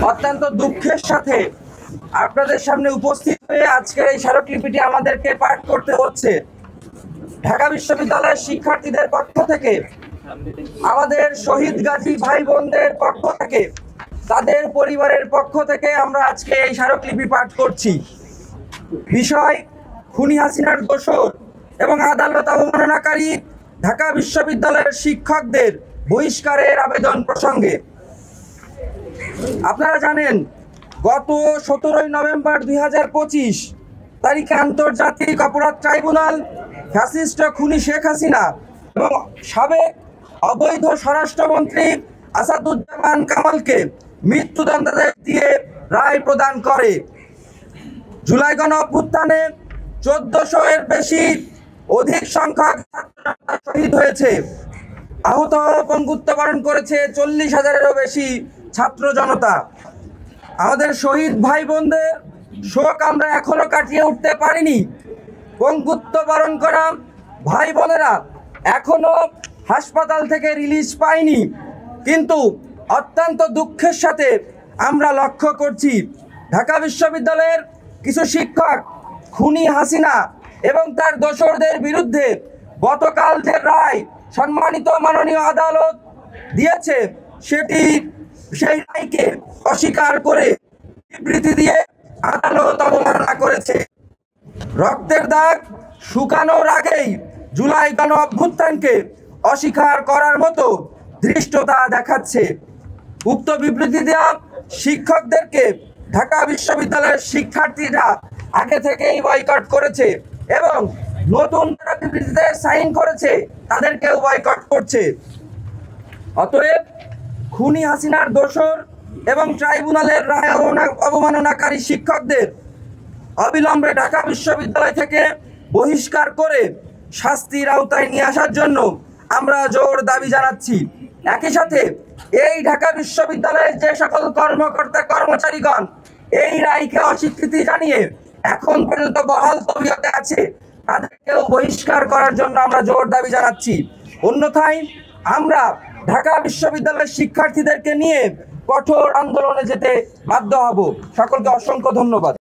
অত্যন্ত দুঃখের সাথে আপনাদের সামনে উপস্থিত হয়ে আজকের এই স্মারকলিপিটি আমাদেরকে পাঠ করতে হচ্ছে। ঢাকা বিশ্ববিদ্যালয়ের শিক্ষার্থীদের পক্ষ থেকে, আমাদের শহীদ গাজী ভাই বোনদের পক্ষ থেকে, তাদের পরিবারের পক্ষ থেকে আমরা আজকে এই স্মারকলিপি পাঠ করছি। বিষয় খুনি হাসিনার দোষর এবং আদালত অবমাননাকারী ঢাকা বিশ্ববিদ্যালয়ের শিক্ষকদের বহিষ্কারের আবেদন প্রসঙ্গে। আপনারা জানেন, গত 17 নভেম্বর 2025 তারিখে আন্তর্জাতিক অপরাধ ট্রাইব্যুনাল ফ্যাসিস্ট খুনি শেখ হাসিনা এবং সাবেক অবৈধ স্বরাষ্ট্রমন্ত্রী আসাদুজ্জামান কামালকে মৃত্যুদণ্ডাদেশ দিয়ে রায় প্রদান করে। জুলাই গণ অভ্যুত্থানে 1400-এর বেশি অধিক সংখ্যক ছাত্র শহীদ হয়েছে। আহত পঙ্গুত্ব বরণ করেছে 40,000-এরও বেশি ছাত্র জনতা। আমাদের শহীদ ভাই বোনদের শোক আমরা এখনো কাটিয়ে উঠতে পারিনি। পঙ্গুত্ব বরণ করা ভাই বোনেরা এখনো হাসপাতাল থেকে রিলিজ পায়নি। কিন্তু অত্যন্ত দুঃখের সাথে আমরা লক্ষ্য করছি, ঢাকা বিশ্ববিদ্যালয়ের কিছু শিক্ষক খুনি হাসিনা এবং তার দোসরদের বিরুদ্ধে গতকাল যে রায় সম্মানিত মাননীয় আদালত দিয়েছে, সেই রায়কে অস্বীকার করে বিবৃতি দিয়ে আদালত অবমাননা করেছে। রক্তের দাগ শুকানোর আগেই জুলাই গণ অভ্যুত্থানকে অস্বীকার করার মতো ধৃষ্টতা দেখাচ্ছে। উক্ত বিবৃতি দেওয়া শিক্ষকদেরকে ঢাকা বিশ্ববিদ্যালয়ের শিক্ষার্থীরা আগে থেকেই বয়কট করেছে এবং নতুন যারা বিবৃতিতে সাইন করেছে তাদেরকেও বয়কট করছে। অতএব খুনি হাসিনার দোসর এবং ট্রাইব্যুনালের রায় অবমাননাকারী শিক্ষকদের অবিলম্বে ঢাকা বিশ্ববিদ্যালয় থেকে বহিষ্কার করে শাস্তির আওতায় নিয়ে আসার জন্য আমরা জোর দাবি জানাচ্ছি। একই সাথে এই ঢাকা বিশ্ববিদ্যালয়ের যে সকল কর্মকর্তা কর্মচারীগণ এই রায়কে অস্বীকৃতি জানিয়ে এখন পর্যন্ত বহাল তবিয়তে আছে, তাদেরকেও বহিষ্কার করার জন্য আমরা জোর দাবি জানাচ্ছি। অন্যথায় আমরা ঢাকা বিশ্ববিদ্যালয়ের শিক্ষার্থীদেরকে নিয়ে কঠোর আন্দোলনে যেতে বাধ্য হব। সকলকে অসংখ্য ধন্যবাদ।